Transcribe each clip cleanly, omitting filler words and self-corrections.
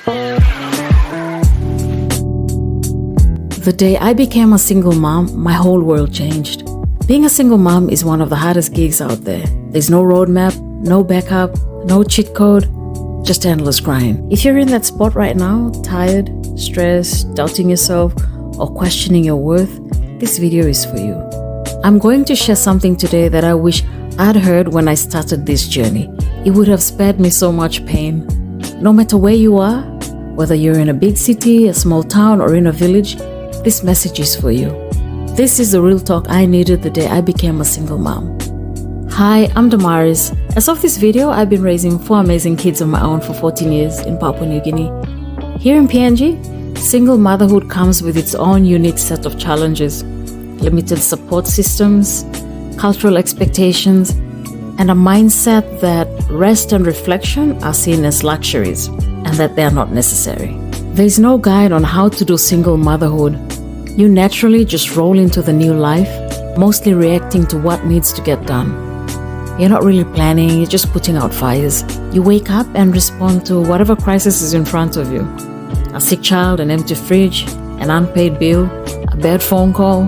The day I became a single mom, my whole world changed. Being a single mom is one of the hardest gigs out there. There's no roadmap, no backup, no cheat code, just endless grind. If you're in that spot right now, tired, stressed, doubting yourself, or questioning your worth, this video is for you. I'm going to share something today that I wish I'd heard when I started this journey. It would have spared me so much pain. No matter where you are, whether you're in a big city, a small town, or in a village, this message is for you. This is the real talk I needed the day I became a single mom. Hi, I'm Damaris. As of this video, I've been raising 4 amazing kids of my own for 14 years in Papua New Guinea. Here in PNG, single motherhood comes with its own unique set of challenges, limited support systems, cultural expectations, and a mindset that rest and reflection are seen as luxuries and that they are not necessary. There is no guide on how to do single motherhood. You naturally just roll into the new life, mostly reacting to what needs to get done. You're not really planning, you're just putting out fires. You wake up and respond to whatever crisis is in front of you. A sick child, an empty fridge, an unpaid bill, a bad phone call.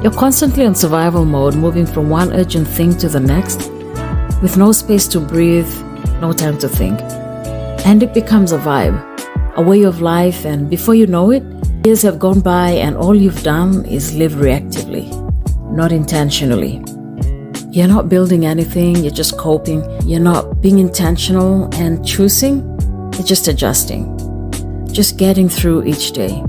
You're constantly on survival mode, moving from one urgent thing to the next, with no space to breathe, no time to think. And it becomes a vibe, a way of life, and before you know it, years have gone by and all you've done is live reactively, not intentionally. You're not building anything, you're just coping. You're not being intentional and choosing, you're just adjusting, just getting through each day.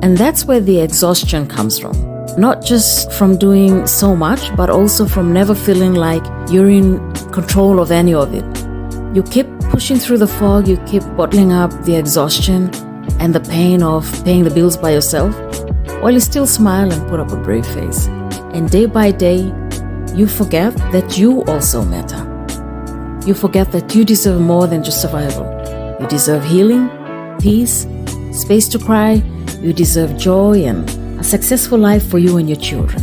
And that's where the exhaustion comes from. Not just from doing so much, but also from never feeling like you're in control of any of it. You keep pushing through the fog, you keep bottling up the exhaustion and the pain of paying the bills by yourself, while you still smile and put up a brave face. And day by day, you forget that you also matter. You forget that you deserve more than just survival. You deserve healing, peace, space to cry. You deserve joy and a successful life for you and your children.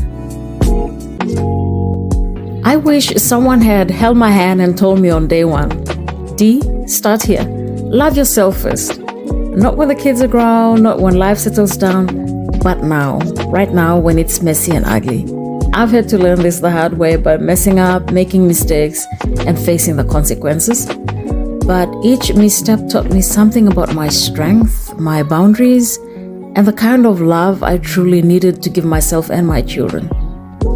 I wish someone had held my hand and told me on day one, D, start here. Love yourself first. Not when the kids are grown, not when life settles down, but now, right now when it's messy and ugly. I've had to learn this the hard way by messing up, making mistakes, and facing the consequences. But each misstep taught me something about my strength, my boundaries, and the kind of love I truly needed to give myself and my children.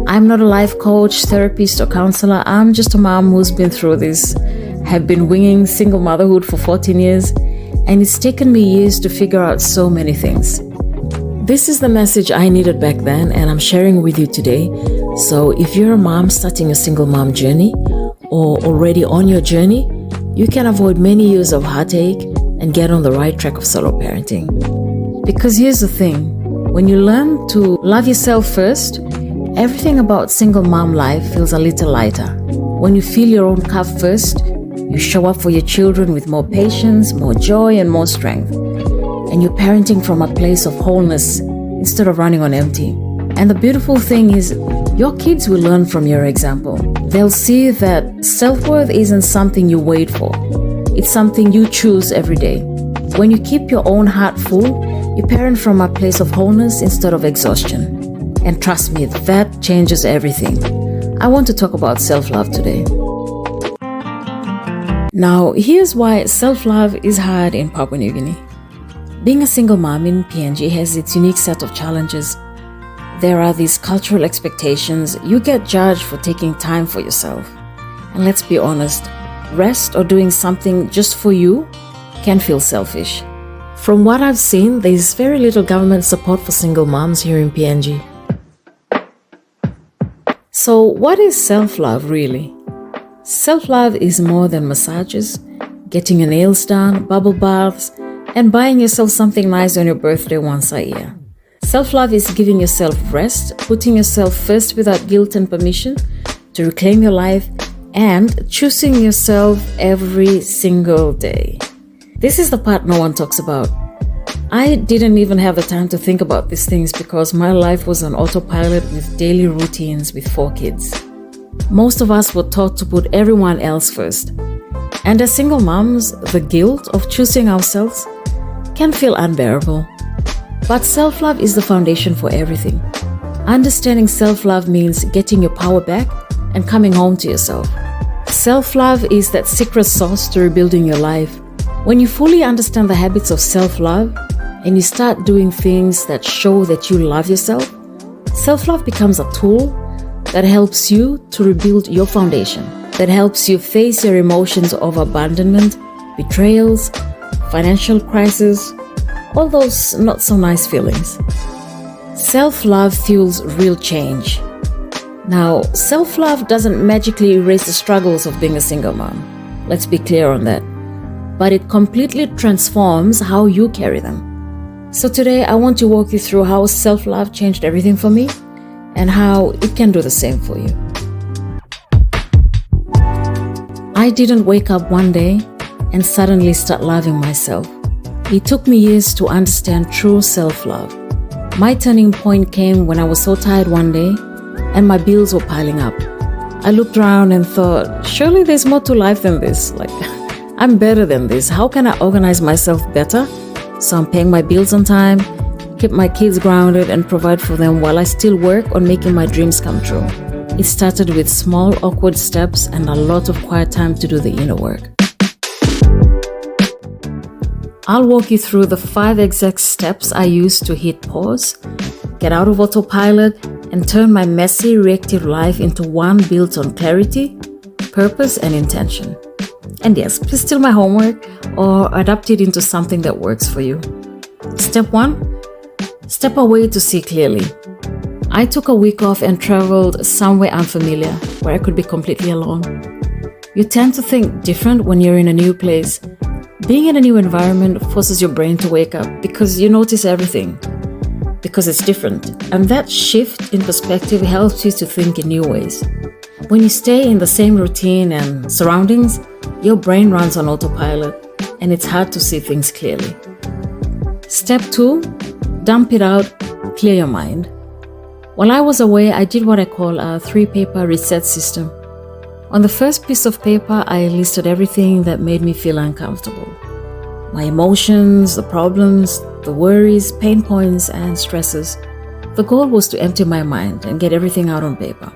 I'm not a life coach, therapist, or counselor. I'm just a mom who's been through this, have been winging single motherhood for 14 years, and it's taken me years to figure out so many things. This is the message I needed back then, and I'm sharing with you today. So if you're a mom starting a single mom journey, or already on your journey, you can avoid many years of heartache and get on the right track of solo parenting. Because here's the thing, when you learn to love yourself first, everything about single mom life feels a little lighter. When you feel your own cup first, you show up for your children with more patience, more joy, and more strength. And you're parenting from a place of wholeness instead of running on empty. And the beautiful thing is, your kids will learn from your example. They'll see that self-worth isn't something you wait for. It's something you choose every day. When you keep your own heart full, you parent from a place of wholeness instead of exhaustion. And trust me, that changes everything. I want to talk about self-love today. Now, here's why self-love is hard in Papua New Guinea. Being a single mom in PNG has its unique set of challenges. There are these cultural expectations. You get judged for taking time for yourself. And let's be honest, rest or doing something just for you can feel selfish. From what I've seen, there is very little government support for single moms here in PNG. So what is self-love really? Self-love is more than massages, getting your nails done, bubble baths, and buying yourself something nice on your birthday once a year. Self-love is giving yourself rest, putting yourself first without guilt and permission to reclaim your life, and choosing yourself every single day. This is the part no one talks about. I didn't even have the time to think about these things because my life was on autopilot with daily routines with 4 kids. Most of us were taught to put everyone else first. And as single moms, the guilt of choosing ourselves can feel unbearable. But self-love is the foundation for everything. Understanding self-love means getting your power back and coming home to yourself. Self-love is that secret sauce to rebuilding your life. When you fully understand the habits of self-love and you start doing things that show that you love yourself, self-love becomes a tool that helps you to rebuild your foundation, that helps you face your emotions of abandonment, betrayals, financial crisis, all those not so nice feelings. Self-love fuels real change. Now, self-love doesn't magically erase the struggles of being a single mom. Let's be clear on that. But it completely transforms how you carry them. So today, I want to walk you through how self-love changed everything for me and how it can do the same for you. I didn't wake up one day and suddenly start loving myself. It took me years to understand true self-love. My turning point came when I was so tired one day and my bills were piling up. I looked around and thought, surely there's more to life than this. I'm better than this. How can I organize myself better so I'm paying my bills on time, keep my kids grounded, and provide for them while I still work on making my dreams come true? It started with small, awkward steps and a lot of quiet time to do the inner work. I'll walk you through the 5 exact steps I used to hit pause, get out of autopilot, and turn my messy, reactive life into one built on clarity, purpose, and intention. And yes, please steal my homework or adapt it into something that works for you. Step 1, step away to see clearly. I took a week off and traveled somewhere unfamiliar where I could be completely alone. You tend to think different when you're in a new place. Being in a new environment forces your brain to wake up because you notice everything, because it's different. And that shift in perspective helps you to think in new ways. When you stay in the same routine and surroundings, your brain runs on autopilot and it's hard to see things clearly. Step 2, dump it out, clear your mind. While I was away, I did what I call a 3-paper reset system. On the first piece of paper, I listed everything that made me feel uncomfortable. My emotions, the problems, the worries, pain points, and stresses. The goal was to empty my mind and get everything out on paper.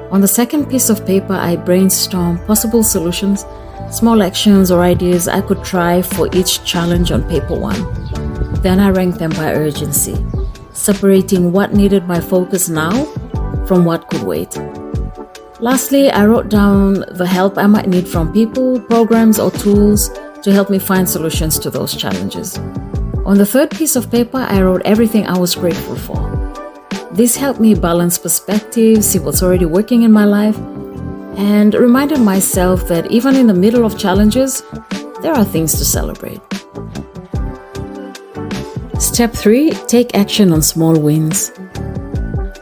On the second piece of paper, I brainstormed possible solutions, small actions or ideas I could try for each challenge on paper 1. Then I ranked them by urgency, separating what needed my focus now from what could wait. Lastly, I wrote down the help I might need from people, programs, or tools to help me find solutions to those challenges. On the third piece of paper, I wrote everything I was grateful for. This helped me balance perspective, see what's already working in my life, and reminded myself that even in the middle of challenges, there are things to celebrate. Step 3, take action on small wins.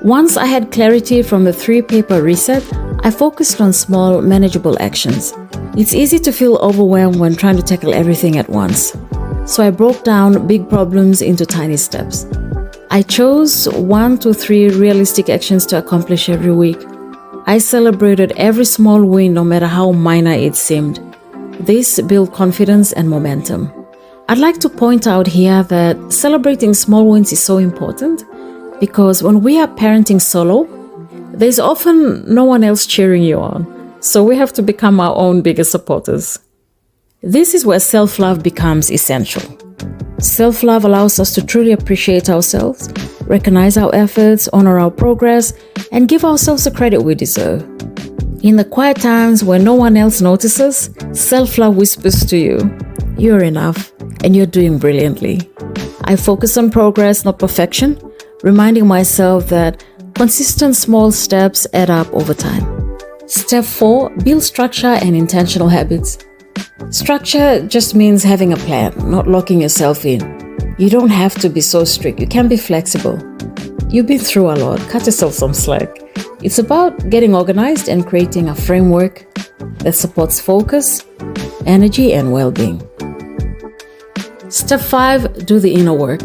Once I had clarity from the 3-paper reset, I focused on small, manageable actions. It's easy to feel overwhelmed when trying to tackle everything at once. So I broke down big problems into tiny steps. I chose 1 to 3 realistic actions to accomplish every week. I celebrated every small win, no matter how minor it seemed. This built confidence and momentum. I'd like to point out here that celebrating small wins is so important because when we are parenting solo, there's often no one else cheering you on. So we have to become our own biggest supporters. This is where self-love becomes essential. Self-love allows us to truly appreciate ourselves, recognize our efforts, honor our progress, and give ourselves the credit we deserve. In the quiet times when no one else notices, self-love whispers to you, you're enough and you're doing brilliantly. I focus on progress, not perfection, reminding myself that consistent small steps add up over time. Step 4, build structure and intentional habits. Structure just means having a plan, not locking yourself in. You don't have to be so strict. You can be flexible. You've been through a lot. Cut yourself some slack. It's about getting organized and creating a framework that supports focus, energy, and well-being. Step 5, do the inner work.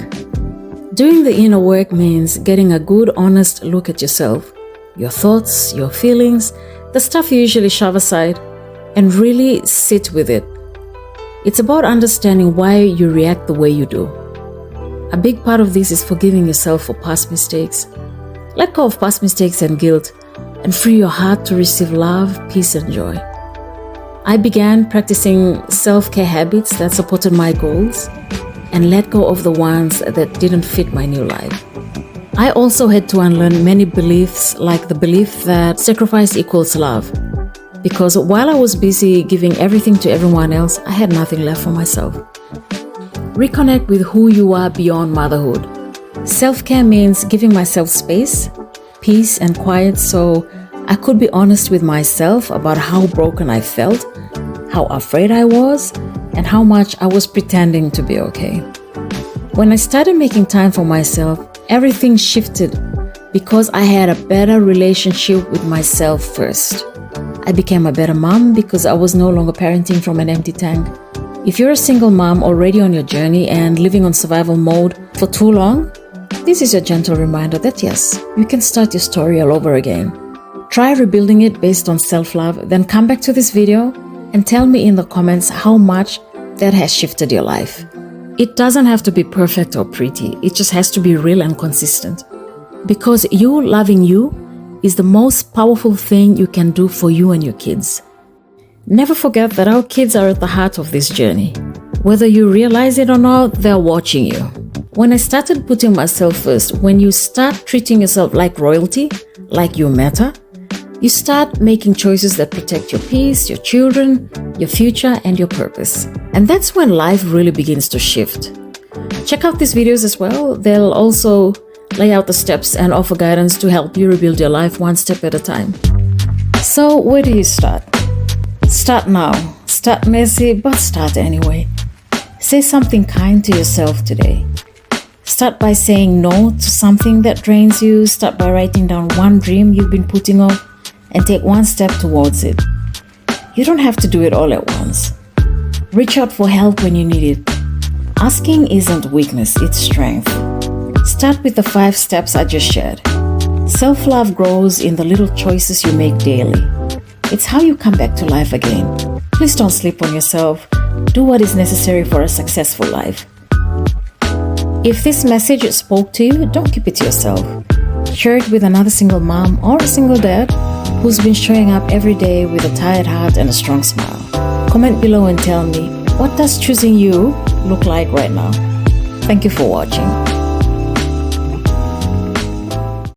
Doing the inner work means getting a good, honest look at yourself, your thoughts, your feelings, the stuff you usually shove aside, and really sit with it. It's about understanding why you react the way you do. A big part of this is forgiving yourself for past mistakes. Let go of past mistakes and guilt and free your heart to receive love, peace, and joy. I began practicing self-care habits that supported my goals and let go of the ones that didn't fit my new life. I also had to unlearn many beliefs, like the belief that sacrifice equals love. Because while I was busy giving everything to everyone else, I had nothing left for myself. Reconnect with who you are beyond motherhood. Self-care means giving myself space, peace, and quiet so I could be honest with myself about how broken I felt, how afraid I was, and how much I was pretending to be okay. When I started making time for myself, everything shifted because I had a better relationship with myself first. I became a better mom because I was no longer parenting from an empty tank. If you're a single mom already on your journey and living on survival mode for too long, this is a gentle reminder that yes, you can start your story all over again. Try rebuilding it based on self-love, then come back to this video and tell me in the comments how much that has shifted your life. It doesn't have to be perfect or pretty, it just has to be real and consistent. Because you loving you is the most powerful thing you can do for you and your kids. Never forget that our kids are at the heart of this journey. Whether you realize it or not, they're watching you. When I started putting myself first, when you start treating yourself like royalty, like you matter, you start making choices that protect your peace, your children, your future, and your purpose. And that's when life really begins to shift. Check out these videos as well. They'll also lay out the steps and offer guidance to help you rebuild your life one step at a time. So where do you start? Start now. Start messy, but start anyway. Say something kind to yourself today. Start by saying no to something that drains you. Start by writing down one dream you've been putting off and take one step towards it. You don't have to do it all at once. Reach out for help when you need it. Asking isn't weakness, it's strength. Start with the 5 steps I just shared. Self-love grows in the little choices you make daily. It's how you come back to life again. Please don't sleep on yourself. Do what is necessary for a successful life. If this message spoke to you, don't keep it to yourself. Share it with another single mom or a single dad who's been showing up every day with a tired heart and a strong smile. Comment below and tell me, what does choosing you look like right now? Thank you for watching.